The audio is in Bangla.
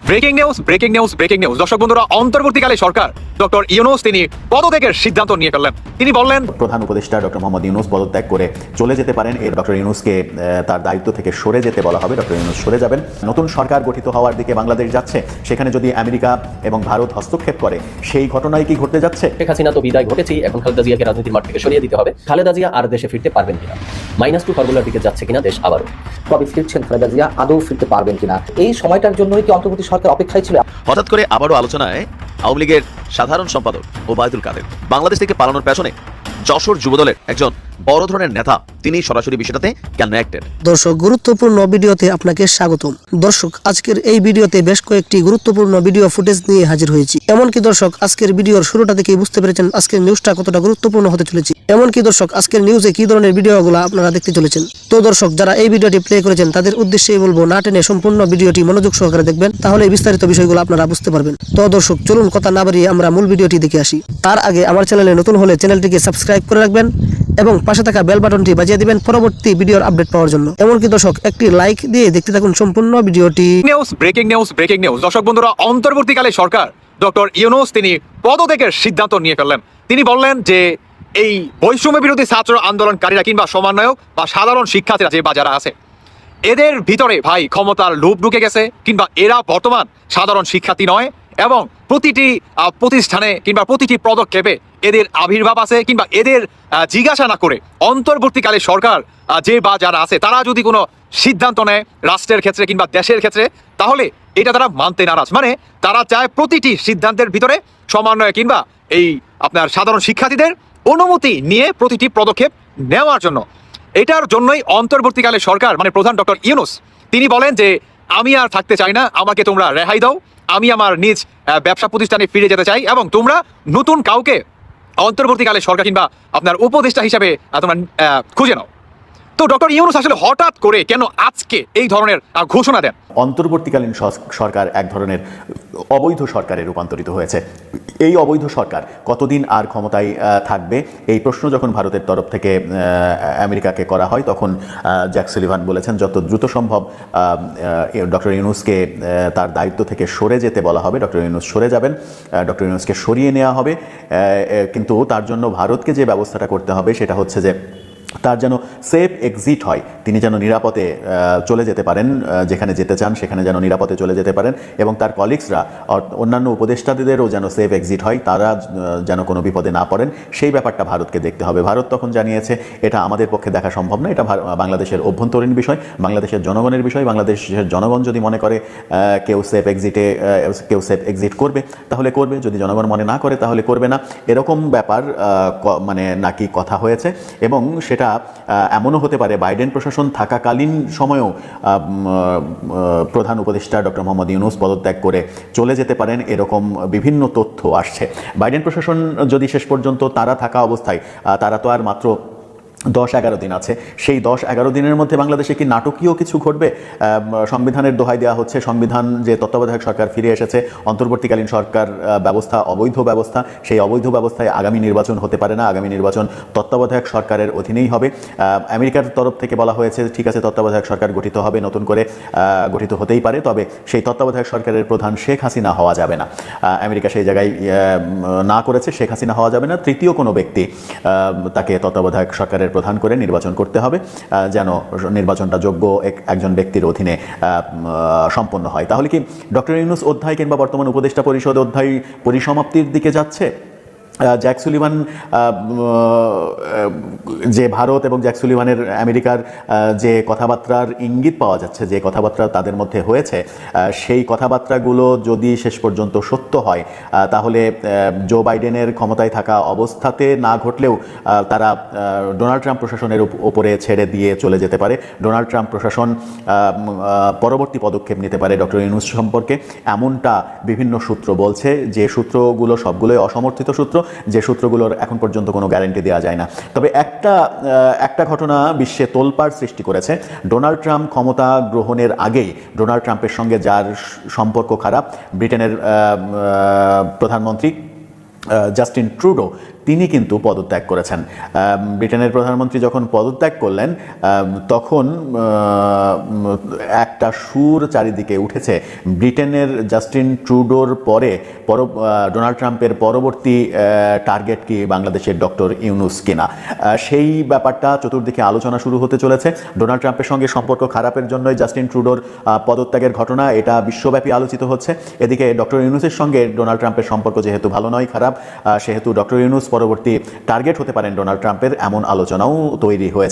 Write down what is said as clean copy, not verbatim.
ব্রেকিং নিউজ দর্শক বন্ধুরা, অন্তর্বর্তীকালে সরকার ডক্টর ইউনূস তিনি পদত্যাগের সিদ্ধান্ত নিয়ে ফেললেন। তিনি বললেন প্রধান উপদেষ্টা ডক্টর মোহাম্মদ ইউনূস পদত্যাগ করে চলে যেতে পারেন। এর ডক্টর ইউনূসকে তার দায়িত্ব থেকে সরে যেতে বলা হবে। ডক্টর ইউনূস সরে যাবেন। নতুন সরকার গঠিত হওয়ার দিকে বাংলাদেশ যাচ্ছে, সেখানে যদি আমেরিকা এবং ভারত হস্তক্ষেপ করে সেই ঘটনাই কি ঘটতে যাচ্ছে? শেখ হাসিনা তো বিদায় ঘটেছেই, এখন খালেদা জিয়াকে রাজনীতির মাঠ থেকে সরিয়ে দিতে হবে। খালেদা জিয়া আর দেশে ফিরতে পারবেন কিনা, -2 ফর্মুলার দিকে যাচ্ছে কিনা দেশ আবারও। কবে ফিরছেন খালেদা জিয়া, আদৌ ফিরতে পারবেন কিনা, এই সময়টার জন্যই কি অন্তর্বর্তী সরকার অপেক্ষায় ছিল? হঠাৎ করে আবারও আলোচনায় আওয়ামী লীগের সাধারণ সম্পাদক ওবায়দুল কাদের। বাংলাদেশ থেকে পালানোর পেছনে যশোর যুবদলের একজন বড় ধরনের নেতা, তিনি সরাসরি বিষয়টাতে কানেক্টেড। দর্শক, গুরুত্বপূর্ণ ভিডিওতে আপনাকে স্বাগতম। দর্শক, আজকের এই ভিডিওতে বেশ কয়েকটি গুরুত্বপূর্ণ ভিডিও ফুটেজ নিয়ে হাজির হয়েছি। এমনকি দর্শক, আজকের ভিডিওর শুরুটা থেকেই বুঝতে পেরেছেন আজকের নিউজটা কতটা গুরুত্বপূর্ণ হতে চলেছে। এমনকি দর্শক, আজকের নিউজে কি ধরনের ভিডিওগুলো আপনারা দেখতে চলেছেন। তো দর্শক, যারা এই ভিডিওটি প্লে করেছেন তাদের উদ্দেশ্যেই বলবো, না টেনে সম্পূর্ণ ভিডিওটি মনোযোগ সহকারে দেখবেন, তাহলে বিস্তারিত বিষয়গুলো আপনারা বুঝতে পারবেন। তো দর্শক, চলুন কথা না বাড়িয়ে আমরা মূল ভিডিওটি দেখে আসি। তার আগে আমার চ্যানেলে নতুন হলে চ্যানেলটিকে সাবস্ক্রাইব করে রাখবেন এবং পাশে থাকা বেল বাটনটি বাজিয়ে দিবেন পরবর্তী ভিডিওর আপডেট পাওয়ার জন্য। এমনকি দর্শক, একটি লাইক দিয়ে দেখতে থাকুন সম্পূর্ণ ভিডিওটি। ব্রেকিং নিউজ দর্শক বন্ধুরা, অন্তর্বর্তীকালে সরকার ডক্টর ইউনূস তিনি পদত্যাগের সিদ্ধান্ত নিয়ে ফেললেন। তিনি বললেন যে এই বৈষম্য বিরোধী ছাত্র আন্দোলনকারীরা কিংবা সমন্বয়ক বা সাধারণ শিক্ষার্থীরা যে বাজারা আছে, এদের ভিতরে ভাই ক্ষমতার লোভ ঢুকে গেছে, কিংবা এরা বর্তমান সাধারণ শিক্ষার্থী নয় এবং প্রতিটি প্রতিষ্ঠানে কিংবা প্রতিটি পদক্ষেপে এদের আবির্ভাব আছে, কিংবা এদের জিজ্ঞাসা না করে অন্তর্বর্তীকালে সরকার যে বা যারা আছে তারা যদি কোনো সিদ্ধান্ত নেয় রাষ্ট্রের ক্ষেত্রে কিংবা দেশের ক্ষেত্রে, তাহলে এটা তারা মানতে নারাজ। মানে তারা চায় প্রতিটি সিদ্ধান্তের ভিতরে সমন্বয় কিংবা এই আপনার সাধারণ শিক্ষার্থীদের অনুমতি নিয়ে প্রতিটি পদক্ষেপ নেওয়ার জন্য। এটার জন্যই অন্তর্বর্তীকালে সরকার মানে প্রধান ডক্টর ইউনূস তিনি বলেন যে আমি আর থাকতে চাই না, আমাকে তোমরা রেহাই দাও, আমি আমার নিজ ব্যবসা প্রতিষ্ঠানে ফিরে যেতে চাই এবং তোমরা নতুন কাউকে অন্তর্বর্তীকালে সরকার কিংবা আপনার উপদেষ্টা হিসাবে তোমরা খুঁজে নাও। তো ডক্টর ইউনূস আসলে হঠাৎ করে কেন আজকে এই ধরনের ঘোষণা দেন? অন্তর্বর্তীকালীন সরকার এক ধরনের অবৈধ সরকারে রূপান্তরিত হয়েছে। এই অবৈধ সরকার কতদিন আর ক্ষমতায় থাকবে, এই প্রশ্ন যখন ভারতের তরফ থেকে আমেরিকাকে করা হয়, তখন জ্যাক সুলিভান বলেছেন যত দ্রুত সম্ভব ডক্টর ইউনূসকে তার দায়িত্ব থেকে সরে যেতে বলা হবে। ডক্টর ইউনূস সরে যাবেন, ডক্টর ইউনূসকে সরিয়ে নেওয়া হবে। কিন্তু তার জন্য ভারতকে যে ব্যবস্থাটা করতে হবে সেটা হচ্ছে যে তার যেন সেফ এক্সিট হয়, তিনি যেন নিরাপদে চলে যেতে পারেন, যেখানে যেতে চান সেখানে যেন নিরাপদে চলে যেতে পারেন, এবং তার কলিগসরা অন্যান্য উপদেষ্টাদেরও যেন সেফ এক্সিট হয়, তারা যেন কোনো বিপদে না পড়েন, সেই ব্যাপারটা ভারতকে দেখতে হবে। ভারত তখন জানিয়েছে এটা আমাদের পক্ষে দেখা সম্ভব না, এটা বাংলাদেশের অভ্যন্তরীণ বিষয়, বাংলাদেশের জনগণের বিষয়। বাংলাদেশের জনগণ যদি মনে করে কেউ সেফ এক্সিট করবে তাহলে করবে, যদি জনগণ মনে না করে তাহলে করবে না, এরকম ব্যাপার মানে নাকি কথা হয়েছে। এবং সেটা এমনও হতে পারে বাইডেন প্রশাসন থাকাকালীন সময়েও প্রধান উপদেষ্টা ডক্টর মোহাম্মদ ইউনূস পদত্যাগ করে চলে যেতে পারেন, এরকম বিভিন্ন তথ্য আসছে। বাইডেন প্রশাসন যদি শেষ পর্যন্ত তারা থাকা অবস্থায়, তারা তো আর মাত্র 10-11 দিন আছে, সেই 10-11 দিনের মধ্যে বাংলাদেশে কি নাটকীয় কিছু ঘটবে? সংবিধানের দোহাই দেওয়া হচ্ছে, সংবিধান যে তত্ত্বাবধায়ক সরকার ফিরে এসেছে, অন্তর্বর্তীকালীন সরকার ব্যবস্থা অবৈধ ব্যবস্থা, সেই অবৈধ ব্যবস্থায় আগামী নির্বাচন হতে পারে না, আগামী নির্বাচন তত্ত্বাবধায়ক সরকারের অধীনেই হবে। আমেরিকার তরফ থেকে বলা হয়েছে ঠিক আছে, তত্ত্বাবধায়ক সরকার গঠিত হবে, নতুন করে গঠিত হতেই পারে, তবে সেই তত্ত্বাবধায়ক সরকারের প্রধান শেখ হাসিনা হওয়া যাবে না। আমেরিকা সেই জায়গায় না করেছে, শেখ হাসিনা হওয়া যাবে না, তৃতীয় কোনো ব্যক্তি তাকে তত্ত্বাবধায়ক সরকারের প্রধান করে নির্বাচন করতে হবে, যেন নির্বাচনটা যোগ্য একজন ব্যক্তির অধীনে সম্পন্ন হয়। তাহলে কি ডক্টর ইউনূস অধ্যায় কিংবা বর্তমান উপদেষ্টা পরিষদ অধ্যায় পরিসমাপ্তির দিকে যাচ্ছে? জ্যাক সুলিভান যে ভারত এবং জ্যাক সুলিভানের আমেরিকার যে কথাবার্তার ইঙ্গিত পাওয়া যাচ্ছে, যে কথাবার্তা তাদের মধ্যে হয়েছে, সেই কথাবার্তাগুলো যদি শেষ পর্যন্ত সত্য হয়, তাহলে জো বাইডেনের ক্ষমতায় থাকা অবস্থাতে না ঘটলেও তারা ডোনাল্ড ট্রাম্প প্রশাসনের ওপরে ছেড়ে দিয়ে চলে যেতে পারে। ডোনাল্ড ট্রাম্প প্রশাসন পরবর্তী পদক্ষেপ নিতে পারে ডক্টর ইউনূস সম্পর্কে, এমনটা বিভিন্ন সূত্র বলছে। যে সূত্রগুলো সবগুলোই অসমর্থিত সূত্র, যে সূত্রগুলোর এখন পর্যন্ত কোনো গ্যারান্টি দেওয়া যায় না। তবে একটা ঘটনা বিশ্বে তোলপাড় সৃষ্টি করেছে। ডোনাল্ড ট্রাম্প ক্ষমতা গ্রহণের আগেই ডোনাল্ড ট্রাম্পের সঙ্গে যার সম্পর্ক খারাপ, ব্রিটেনের প্রধানমন্ত্রী জাস্টিন ট্রুডো তিনি কিন্তু পদত্যাগ করেছেন। ব্রিটেনের প্রধানমন্ত্রী যখন পদত্যাগ করলেন তখন একটা সুর চারিদিকে উঠেছে ব্রিটেনের জাস্টিন ট্রুডোর পরে ডোনাল্ড ট্রাম্পের পরবর্তী টার্গেট কি বাংলাদেশের ডক্টর ইউনূস কিনা। সেই ব্যাপারটা চতুর্দিকে আলোচনা শুরু হতে চলেছে। ডোনাল্ড ট্রাম্পের সঙ্গে সম্পর্ক খারাপের জন্যই জাস্টিন ট্রুডোর পদত্যাগের ঘটনা, এটা বিশ্বব্যাপী আলোচিত হচ্ছে। এদিকে ডক্টর ইউনূসের সঙ্গে ডোনাল্ড ট্রাম্পের সম্পর্ক যেহেতু ভালো নয়, খারাপ, সেহেতু ডক্টর ইউনূস পরবর্তী টার্গেট হতে পারেন ডোনাল্ড ট্রাম্পের, এমন আলোচনাও তৈরি হয়েছে।